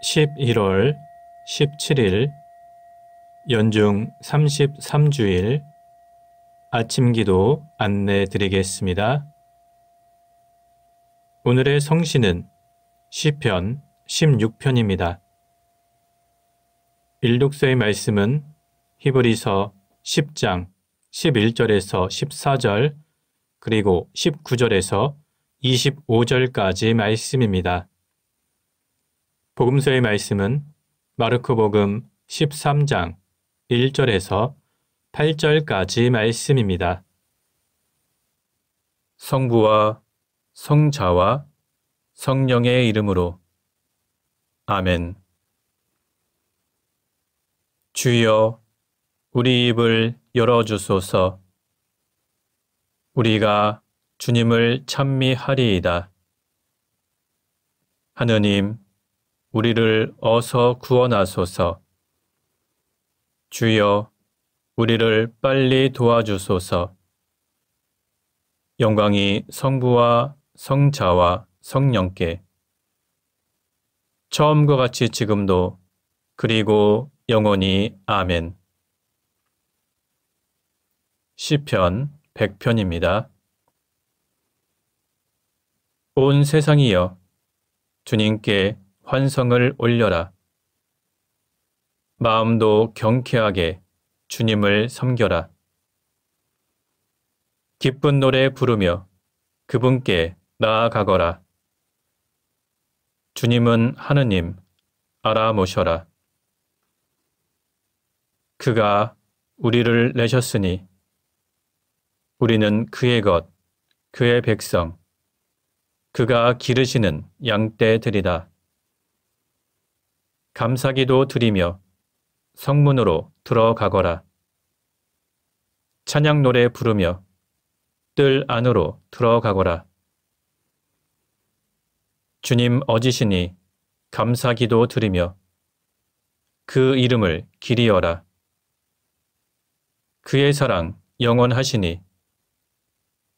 11월 17일 연중 33주일 아침기도 안내 드리겠습니다. 오늘의 성시는 시편 16편입니다. 일독서의 말씀은 히브리서 10장 11절에서 14절 그리고 19절에서 25절까지 말씀입니다. 복음서의 말씀은 마르코복음 13장 1절에서 8절까지 말씀입니다. 성부와 성자와 성령의 이름으로 아멘. 주여, 우리 입을 열어주소서. 우리가 주님을 찬미하리이다. 하느님, 우리를 어서 구원하소서. 주여, 우리를 빨리 도와주소서. 영광이 성부와 성자와 성령께 처음과 같이 지금도 그리고 영원히 아멘. 시편 100편입니다. 온 세상이여, 주님께 환성을 올려라. 마음도 경쾌하게 주님을 섬겨라. 기쁜 노래 부르며 그분께 나아가거라. 주님은 하느님, 알아모셔라. 그가 우리를 내셨으니 우리는 그의 것, 그의 백성, 그가 기르시는 양떼들이다. 감사기도 드리며 성문으로 들어가거라. 찬양 노래 부르며 뜰 안으로 들어가거라. 주님 어지시니 감사기도 드리며 그 이름을 기리어라. 그의 사랑 영원하시니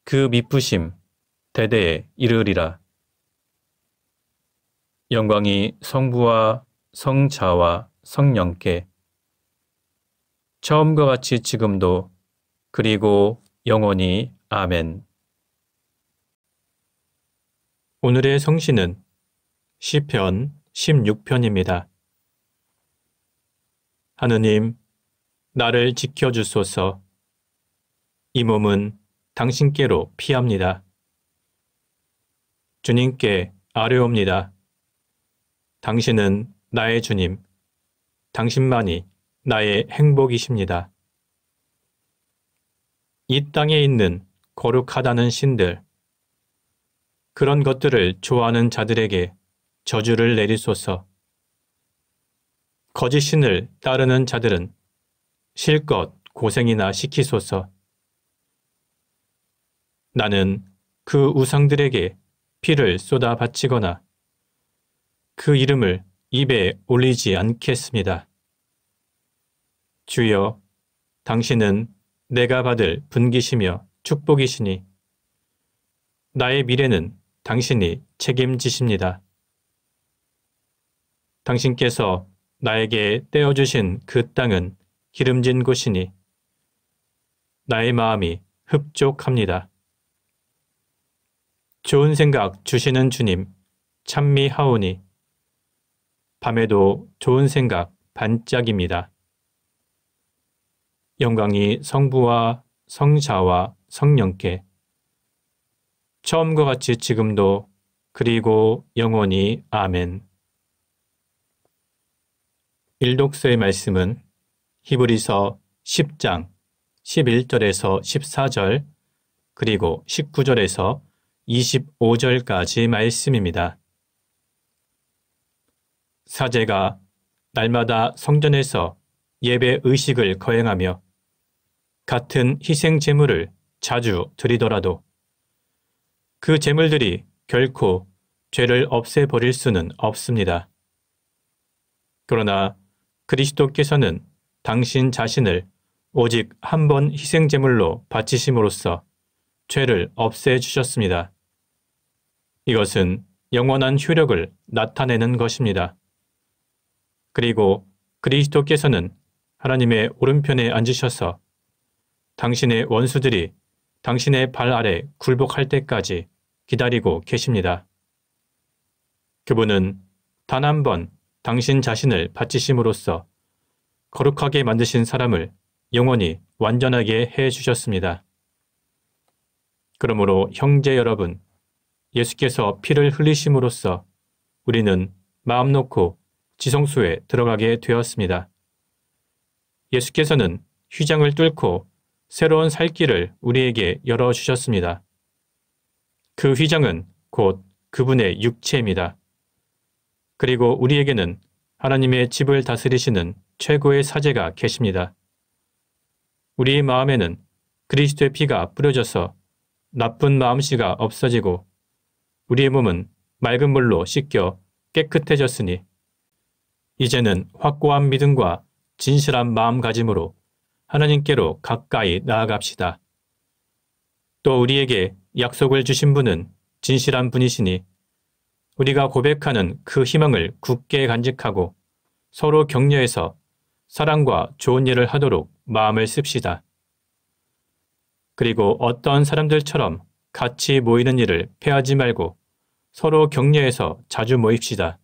그 미쁘심 대대에 이르리라. 영광이 성부와 성자와 성령께 처음과 같이 지금도 그리고 영원히 아멘. 오늘의 성시는 시편 16편입니다. 하느님, 나를 지켜주소서. 이 몸은 당신께로 피합니다. 주님께 아뢰옵니다. 당신은 나의 주님, 당신만이 나의 행복이십니다. 이 땅에 있는 거룩하다는 신들, 그런 것들을 좋아하는 자들에게 저주를 내리소서. 거짓 신을 따르는 자들은 실컷 고생이나 시키소서. 나는 그 우상들에게 피를 쏟아 바치거나 그 이름을 입에 올리지 않겠습니다. 주여, 당신은 내가 받을 분기시며 축복이시니 나의 미래는 당신이 책임지십니다. 당신께서 나에게 떼어주신 그 땅은 기름진 곳이니 나의 마음이 흡족합니다. 좋은 생각 주시는 주님, 찬미하오니 밤에도 좋은 생각 반짝입니다. 영광이 성부와 성자와 성령께 처음과 같이 지금도 그리고 영원히 아멘. 일독서의 말씀은 히브리서 10장 11절에서 14절 그리고 19절에서 25절까지 말씀입니다. 사제가 날마다 성전에서 예배 의식을 거행하며 같은 희생 제물을 자주 드리더라도 그 제물들이 결코 죄를 없애버릴 수는 없습니다. 그러나 그리스도께서는 당신 자신을 오직 한 번 희생 제물로 바치심으로써 죄를 없애주셨습니다. 이것은 영원한 효력을 나타내는 것입니다. 그리고 그리스도께서는 하나님의 오른편에 앉으셔서 당신의 원수들이 당신의 발 아래 굴복할 때까지 기다리고 계십니다. 그분은 단 한 번 당신 자신을 바치심으로써 거룩하게 만드신 사람을 영원히 완전하게 해 주셨습니다. 그러므로 형제 여러분, 예수께서 피를 흘리심으로써 우리는 마음 놓고 지성소에 들어가게 되었습니다. 예수께서는 휘장을 뚫고 새로운 살 길을 우리에게 열어주셨습니다. 그 휘장은 곧 그분의 육체입니다. 그리고 우리에게는 하나님의 집을 다스리시는 최고의 사제가 계십니다. 우리 마음에는 그리스도의 피가 뿌려져서 나쁜 마음씨가 없어지고 우리의 몸은 맑은 물로 씻겨 깨끗해졌으니 이제는 확고한 믿음과 진실한 마음가짐으로 하나님께로 가까이 나아갑시다. 또 우리에게 약속을 주신 분은 진실한 분이시니 우리가 고백하는 그 희망을 굳게 간직하고 서로 격려해서 사랑과 좋은 일을 하도록 마음을 씁시다. 그리고 어떤 사람들처럼 같이 모이는 일을 패하지 말고 서로 격려해서 자주 모입시다.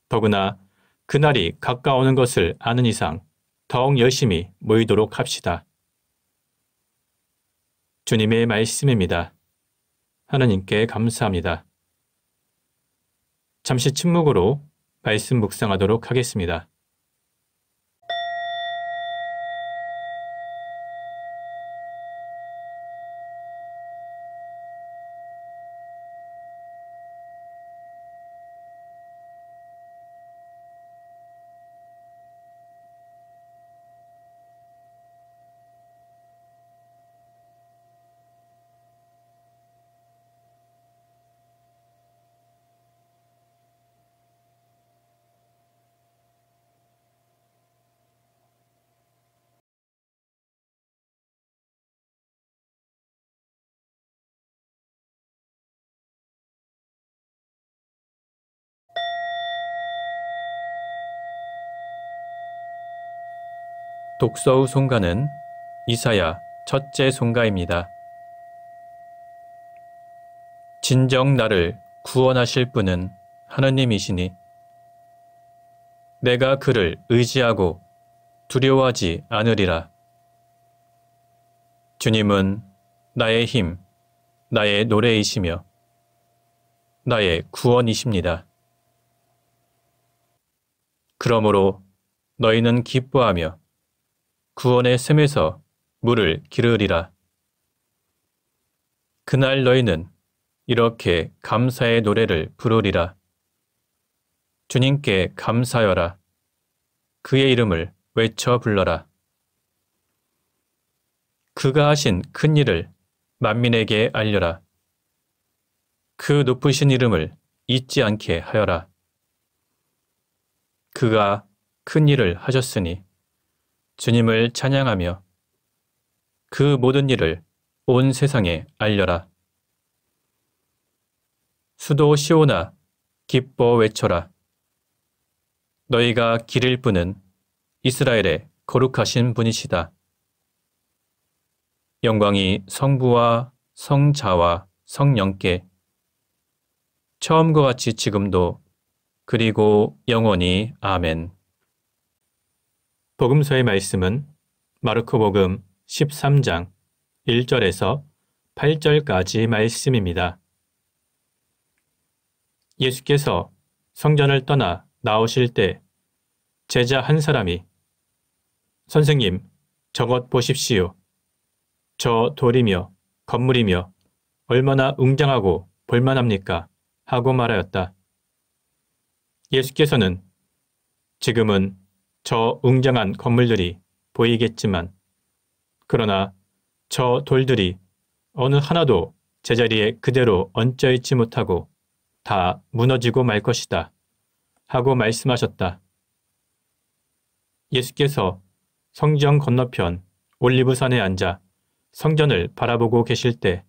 더구나 그날이 가까워오는 것을 아는 이상 더욱 열심히 모이도록 합시다. 주님의 말씀입니다. 하나님께 감사합니다. 잠시 침묵으로 말씀 묵상하도록 하겠습니다. 독서 후 송가는 이사야 첫째 송가입니다. 진정 나를 구원하실 분은 하느님이시니 내가 그를 의지하고 두려워하지 않으리라. 주님은 나의 힘, 나의 노래이시며 나의 구원이십니다. 그러므로 너희는 기뻐하며 구원의 샘에서 물을 기르리라. 그날 너희는 이렇게 감사의 노래를 부르리라. 주님께 감사하여라. 그의 이름을 외쳐 불러라. 그가 하신 큰 일을 만민에게 알려라. 그 높으신 이름을 잊지 않게 하여라. 그가 큰 일을 하셨으니 주님을 찬양하며 그 모든 일을 온 세상에 알려라. 수도 시온아 기뻐 외쳐라. 너희가 기를 분은 이스라엘의 거룩하신 분이시다. 영광이 성부와 성자와 성령께 처음과 같이 지금도 그리고 영원히 아멘. 복음서의 말씀은 마르코복음 13장 1절에서 8절까지 말씀입니다. 예수께서 성전을 떠나 나오실 때 제자 한 사람이 선생님, 저것 보십시오. 저 돌이며 건물이며 얼마나 웅장하고 볼만합니까? 하고 말하였다. 예수께서는 지금은 저 웅장한 건물들이 보이겠지만 그러나 저 돌들이 어느 하나도 제자리에 그대로 얹혀 있지 못하고 다 무너지고 말 것이다. 하고 말씀하셨다. 예수께서 성전 건너편 올리브산에 앉아 성전을 바라보고 계실 때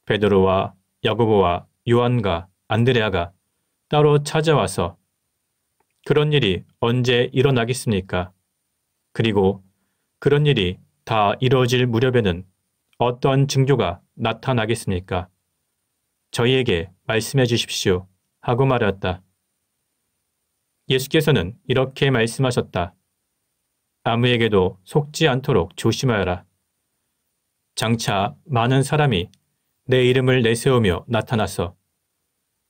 베드로와 야고보와 요한과 안드레아가 따로 찾아와서 그런 일이 언제 일어나겠습니까? 그리고 그런 일이 다 이루어질 무렵에는 어떤 징조가 나타나겠습니까? 저희에게 말씀해 주십시오. 하고 말하였다. 예수께서는 이렇게 말씀하셨다. 아무에게도 속지 않도록 조심하여라. 장차 많은 사람이 내 이름을 내세우며 나타나서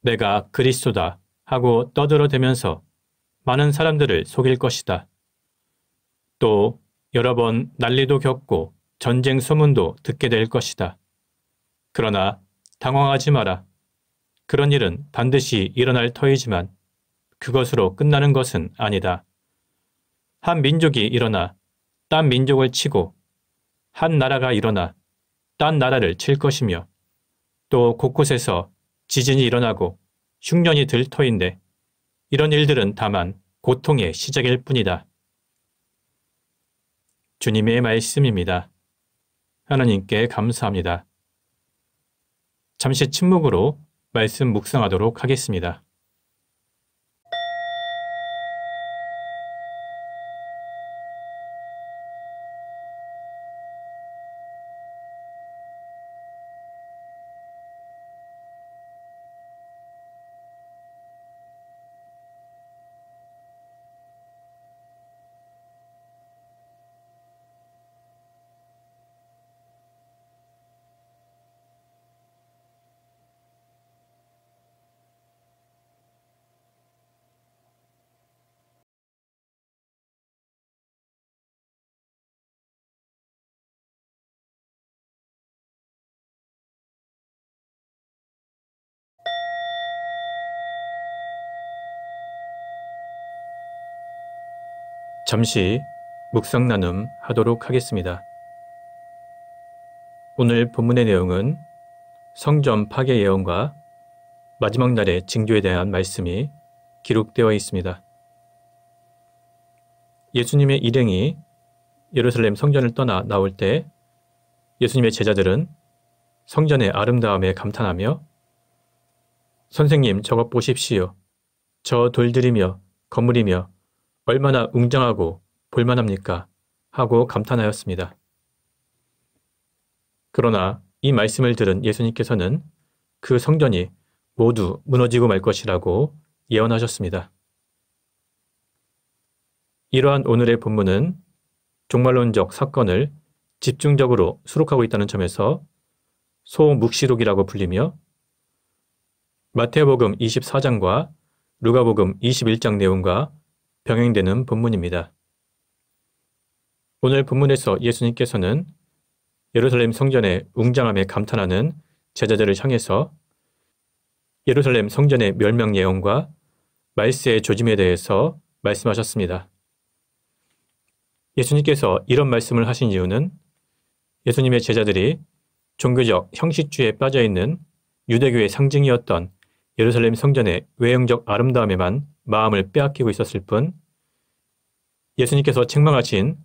내가 그리스도다 하고 떠들어대면서 많은 사람들을 속일 것이다. 또 여러 번 난리도 겪고 전쟁 소문도 듣게 될 것이다. 그러나 당황하지 마라. 그런 일은 반드시 일어날 터이지만 그것으로 끝나는 것은 아니다. 한 민족이 일어나 딴 민족을 치고 한 나라가 일어나 딴 나라를 칠 것이며 또 곳곳에서 지진이 일어나고 흉년이 들 터인데 이런 일들은 다만 고통의 시작일 뿐이다. 주님의 말씀입니다. 하나님께 감사합니다. 잠시 침묵으로 말씀 묵상하도록 하겠습니다. 잠시 묵상 나눔 하도록 하겠습니다. 오늘 본문의 내용은 성전 파괴 예언과 마지막 날의 징조에 대한 말씀이 기록되어 있습니다. 예수님의 일행이 예루살렘 성전을 떠나 나올 때 예수님의 제자들은 성전의 아름다움에 감탄하며 선생님 저것 보십시오. 저 돌들이며 건물이며 얼마나 웅장하고 볼만합니까? 하고 감탄하였습니다. 그러나 이 말씀을 들은 예수님께서는 그 성전이 모두 무너지고 말 것이라고 예언하셨습니다. 이러한 오늘의 본문은 종말론적 사건을 집중적으로 수록하고 있다는 점에서 소묵시록이라고 불리며 마태복음 24장과 루가복음 21장 내용과 병행되는 본문입니다. 오늘 본문에서 예수님께서는 예루살렘 성전의 웅장함에 감탄하는 제자들을 향해서 예루살렘 성전의 멸망 예언과 말세의 조짐에 대해서 말씀하셨습니다. 예수님께서 이런 말씀을 하신 이유는 예수님의 제자들이 종교적 형식주의에 빠져있는 유대교의 상징이었던 예루살렘 성전의 외형적 아름다움에만 마음을 빼앗기고 있었을 뿐 예수님께서 책망하신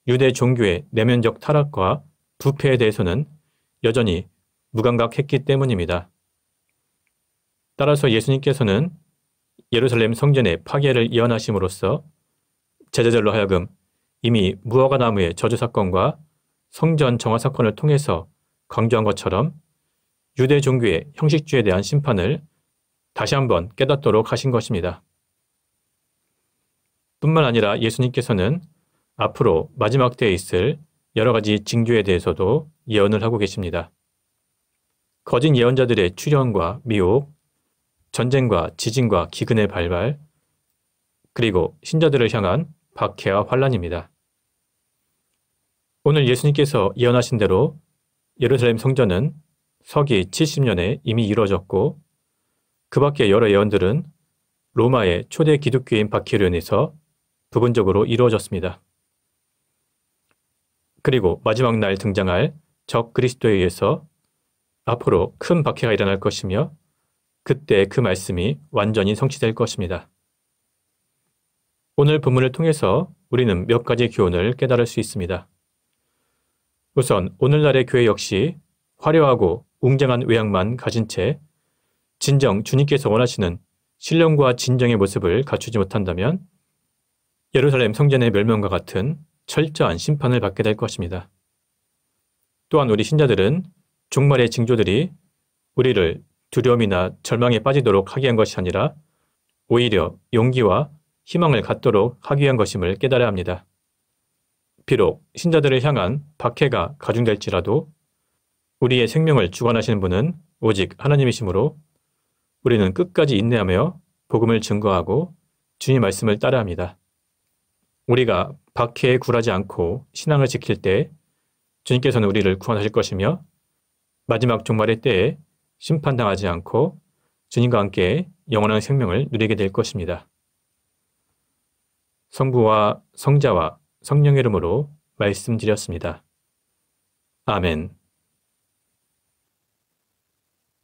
유대 종교의 내면적 타락과 부패에 대해서는 여전히 무감각했기 때문입니다. 따라서 예수님께서는 예루살렘 성전의 파괴를 예언하심으로써 제자들로 하여금 이미 무화과 나무의 저주 사건과 성전 정화 사건을 통해서 강조한 것처럼 유대 종교의 형식주의에 대한 심판을 다시 한번 깨닫도록 하신 것입니다. 뿐만 아니라 예수님께서는 앞으로 마지막 때에 있을 여러 가지 징조에 대해서도 예언을 하고 계십니다. 거짓 예언자들의 출현과 미혹, 전쟁과 지진과 기근의 발발, 그리고 신자들을 향한 박해와 환란입니다. 오늘 예수님께서 예언하신 대로 예루살렘 성전은 서기 70년에 이미 이루어졌고 그 밖의 여러 예언들은 로마의 초대 기독교인 바퀴르온에서 부분적으로 이루어졌습니다. 그리고 마지막 날 등장할 적 그리스도에 의해서 앞으로 큰 박해가 일어날 것이며 그때 그 말씀이 완전히 성취될 것입니다. 오늘 본문을 통해서 우리는 몇 가지 교훈을 깨달을 수 있습니다. 우선 오늘날의 교회 역시 화려하고 웅장한 외양만 가진 채 진정 주님께서 원하시는 신령과 진정의 모습을 갖추지 못한다면 예루살렘 성전의 멸망과 같은 철저한 심판을 받게 될 것입니다. 또한 우리 신자들은 종말의 징조들이 우리를 두려움이나 절망에 빠지도록 하게 한 것이 아니라 오히려 용기와 희망을 갖도록 하기 위한 것임을 깨달아야 합니다. 비록 신자들을 향한 박해가 가중될지라도 우리의 생명을 주관하시는 분은 오직 하나님이시므로 우리는 끝까지 인내하며 복음을 증거하고 주님 말씀을 따라야 합니다. 우리가 박해에 굴하지 않고 신앙을 지킬 때 주님께서는 우리를 구원하실 것이며 마지막 종말의 때에 심판당하지 않고 주님과 함께 영원한 생명을 누리게 될 것입니다. 성부와 성자와 성령의 이름으로 말씀드렸습니다. 아멘.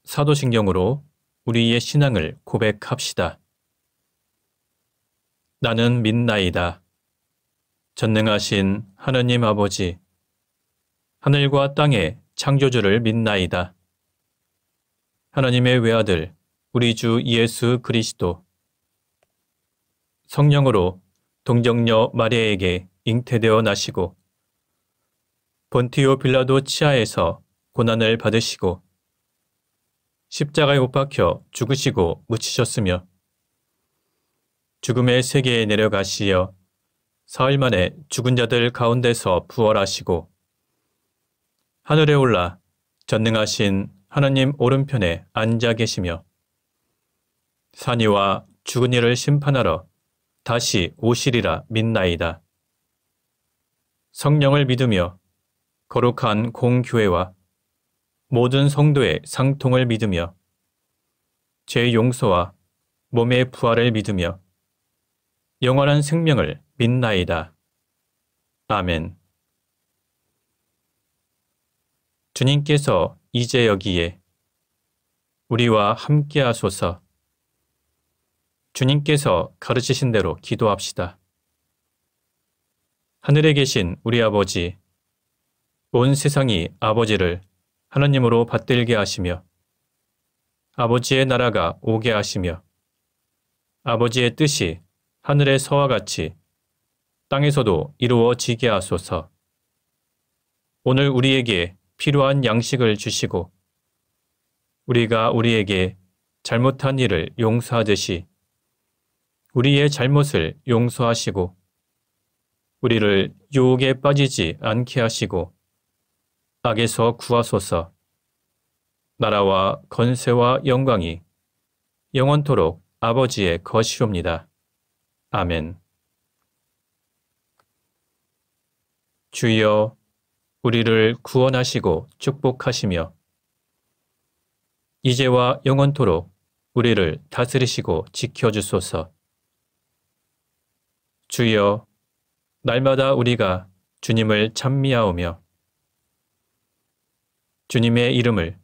사도신경으로 우리의 신앙을 고백합시다. 나는 믿나이다. 전능하신 하느님 아버지, 하늘과 땅의 창조주를 믿나이다. 하나님의 외아들, 우리 주 예수 그리스도, 성령으로 동정녀 마리아에게 잉태되어 나시고 본티오 빌라도 치하에서 고난을 받으시고 십자가에 못 박혀 죽으시고 묻히셨으며 죽음의 세계에 내려가시어 사흘 만에 죽은 자들 가운데서 부활하시고 하늘에 올라 전능하신 하나님 오른편에 앉아 계시며 산이와 죽은 이를 심판하러 다시 오시리라 믿나이다. 성령을 믿으며 거룩한 공교회와 모든 성도의 상통을 믿으며 죄 용서와 몸의 부활을 믿으며 영원한 생명을 믿나이다. 아멘. 주님께서 이제 여기에 우리와 함께 하소서. 주님께서 가르치신 대로 기도합시다. 하늘에 계신 우리 아버지, 온 세상이 아버지를 하나님으로 받들게 하시며 아버지의 나라가 오게 하시며 아버지의 뜻이 하늘에서와 같이 땅에서도 이루어지게 하소서. 오늘 우리에게 필요한 양식을 주시고 우리가 우리에게 잘못한 일을 용서하듯이 우리의 잘못을 용서하시고 우리를 유혹에 빠지지 않게 하시고 악에서 구하소서. 나라와 건세와 영광이 영원토록 아버지의 것이옵니다. 아멘. 주여, 우리를 구원하시고 축복하시며 이제와 영원토록 우리를 다스리시고 지켜주소서. 주여, 날마다 우리가 주님을 찬미하오며 주님의 이름을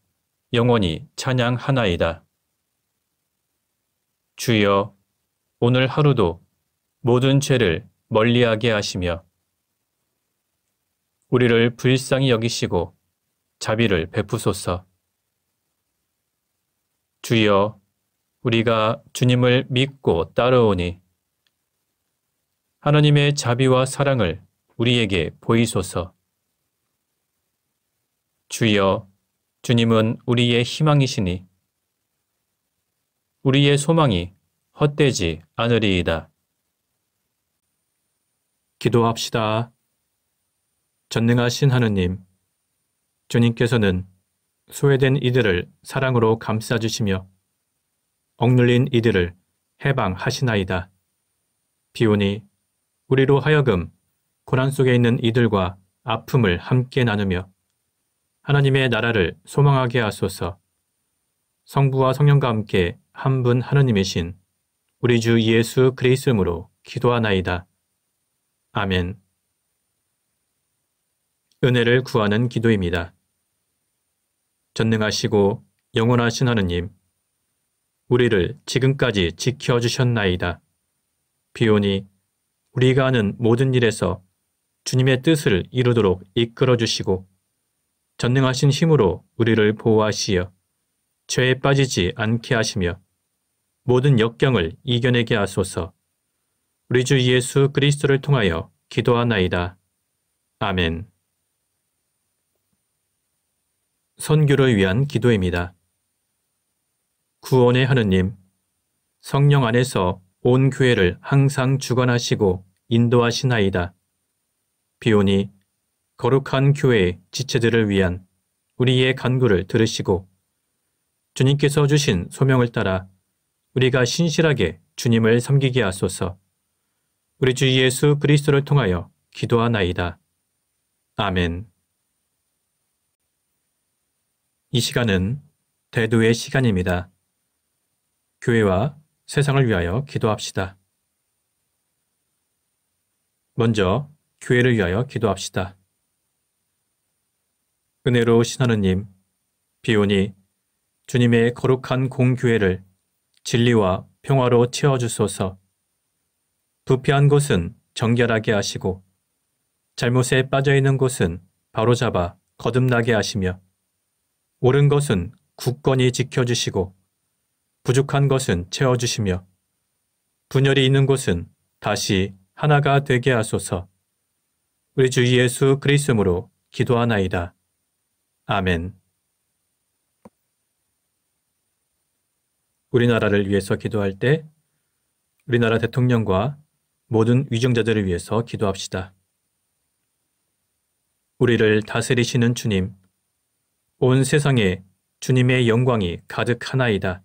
영원히 찬양하나이다. 주여, 오늘 하루도 모든 죄를 멀리하게 하시며 우리를 불쌍히 여기시고 자비를 베푸소서. 주여, 우리가 주님을 믿고 따르오니 하나님의 자비와 사랑을 우리에게 보이소서. 주여, 주님은 우리의 희망이시니 우리의 소망이 헛되지 않으리이다. 기도합시다. 전능하신 하느님, 주님께서는 소외된 이들을 사랑으로 감싸주시며 억눌린 이들을 해방하시나이다. 비오니 우리로 하여금 고난 속에 있는 이들과 아픔을 함께 나누며 하나님의 나라를 소망하게 하소서. 성부와 성령과 함께 한 분 하느님이신 우리 주 예수 그리스도로 기도하나이다. 아멘. 은혜를 구하는 기도입니다. 전능하시고 영원하신 하느님, 우리를 지금까지 지켜주셨나이다. 비오니 우리가 하는 모든 일에서 주님의 뜻을 이루도록 이끌어주시고 전능하신 힘으로 우리를 보호하시어 죄에 빠지지 않게 하시며 모든 역경을 이겨내게 하소서. 우리 주 예수 그리스도를 통하여 기도하나이다. 아멘. 선교를 위한 기도입니다. 구원의 하느님, 성령 안에서 온 교회를 항상 주관하시고 인도하시나이다. 비오니 거룩한 교회의 지체들을 위한 우리의 간구를 들으시고 주님께서 주신 소명을 따라 우리가 신실하게 주님을 섬기게 하소서. 우리 주 예수 그리스도를 통하여 기도하나이다. 아멘. 이 시간은 대도의 시간입니다. 교회와 세상을 위하여 기도합시다. 먼저 교회를 위하여 기도합시다. 은혜로우신 하느님, 비오니 주님의 거룩한 공교회를 진리와 평화로 채워주소서. 부패한 곳은 정결하게 하시고 잘못에 빠져있는 곳은 바로잡아 거듭나게 하시며 옳은 것은 굳건히 지켜주시고 부족한 것은 채워주시며 분열이 있는 곳은 다시 하나가 되게 하소서. 우리 주 예수 그리스도로 기도하나이다. 아멘. 우리나라를 위해서 기도할 때 우리나라 대통령과 모든 위정자들을 위해서 기도합시다. 우리를 다스리시는 주님, 온 세상에 주님의 영광이 가득하나이다.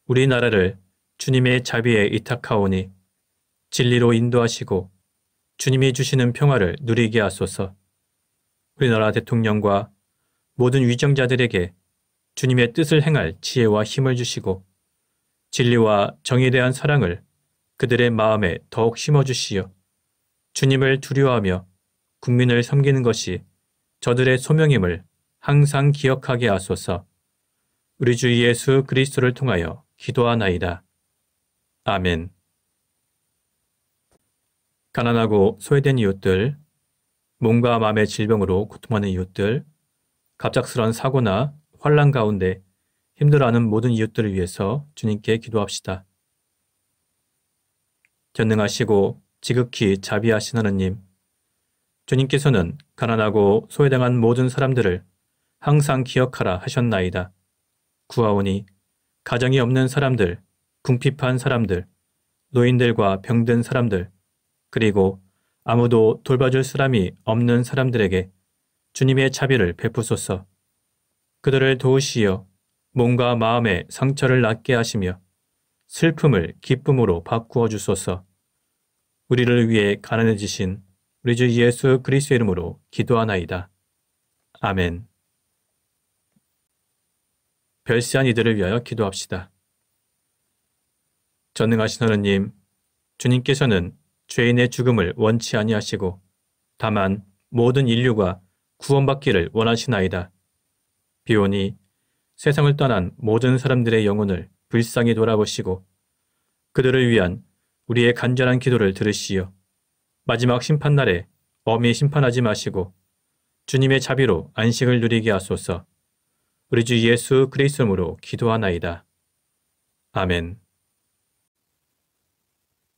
우리나라를 주님의 자비에 이탁하오니 진리로 인도하시고 주님이 주시는 평화를 누리게 하소서. 우리나라 대통령과 모든 위정자들에게 주님의 뜻을 행할 지혜와 힘을 주시고 진리와 정의에 대한 사랑을 그들의 마음에 더욱 심어주시어 주님을 두려워하며 국민을 섬기는 것이 저들의 소명임을 항상 기억하게 하소서. 우리 주 예수 그리스도를 통하여 기도하나이다. 아멘. 가난하고 소외된 이웃들, 몸과 마음의 질병으로 고통하는 이웃들, 갑작스런 사고나 환난 가운데 힘들어하는 모든 이웃들을 위해서 주님께 기도합시다. 전능하시고 지극히 자비하신 하느님, 주님께서는 가난하고 소외당한 모든 사람들을 항상 기억하라 하셨나이다. 구하오니 가정이 없는 사람들, 궁핍한 사람들, 노인들과 병든 사람들, 그리고 아무도 돌봐줄 사람이 없는 사람들에게 주님의 자비를 베푸소서. 그들을 도우시어 몸과 마음의 상처를 낫게 하시며 슬픔을 기쁨으로 바꾸어 주소서. 우리를 위해 가난해지신 우리 주 예수 그리스도의 이름으로 기도하나이다. 아멘. 별세한 이들을 위하여 기도합시다. 전능하신 하느님, 주님께서는 죄인의 죽음을 원치 아니하시고 다만 모든 인류가 구원받기를 원하시나이다. 비오니 세상을 떠난 모든 사람들의 영혼을 불쌍히 돌아보시고 그들을 위한 우리의 간절한 기도를 들으시어 마지막 심판날에 엄히 심판하지 마시고 주님의 자비로 안식을 누리게 하소서. 우리 주 예수 그리스도로 기도하나이다. 아멘.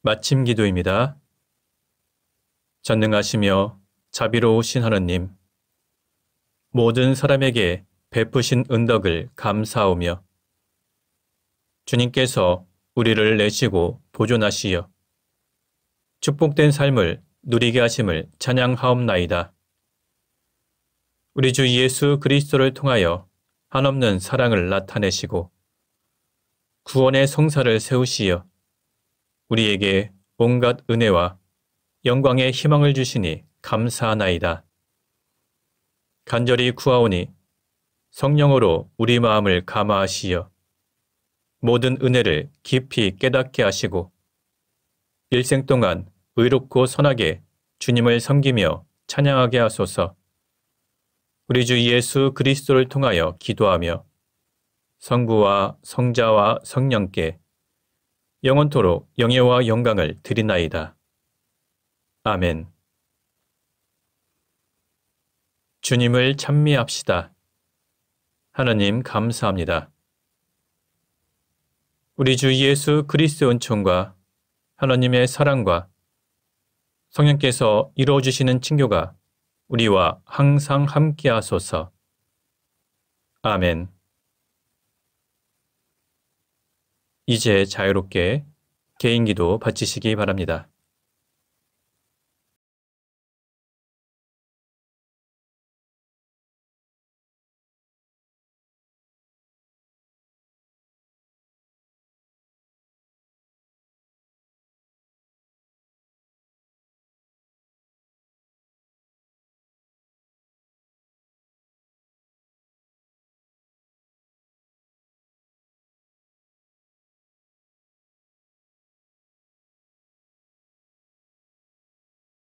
마침 기도입니다. 전능하시며 자비로우신 하느님, 모든 사람에게 베푸신 은덕을 감사하오며 주님께서 우리를 내시고 보존하시어 축복된 삶을 누리게 하심을 찬양하옵나이다. 우리 주 예수 그리스도를 통하여 한없는 사랑을 나타내시고 구원의 성사를 세우시어 우리에게 온갖 은혜와 영광의 희망을 주시니 감사하나이다. 간절히 구하오니 성령으로 우리 마음을 감화하시어 모든 은혜를 깊이 깨닫게 하시고 일생 동안 의롭고 선하게 주님을 섬기며 찬양하게 하소서. 우리 주 예수 그리스도를 통하여 기도하며 성부와 성자와 성령께 영원토록 영예와 영광을 드리나이다. 아멘. 주님을 찬미합시다. 하나님 감사합니다. 우리 주 예수 그리스도의 은총과 하나님의 사랑과 성령께서 이루어주시는 친교가 우리와 항상 함께하소서. 아멘. 이제 자유롭게 개인기도 바치시기 바랍니다.